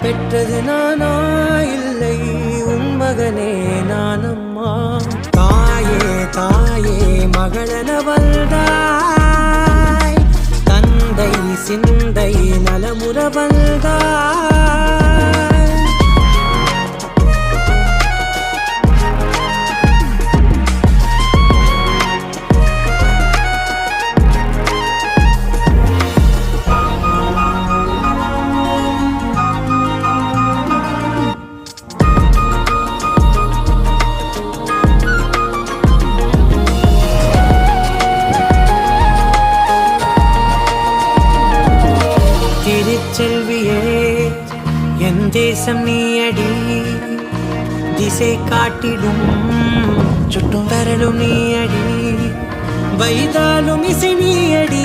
பெற்றது நானா இல்லை உன் மகனே நானம்மா. தாயே தாயே மகளென வந்தாய், தந்தை சிந்தை நலமுற வந்தாய். திருச்செல்வியே என் தேசம் நீயடி, திசை காட்டிடும் சுட்டும் வரலும் நீயடி, வைதாலும் இசை நீயடி.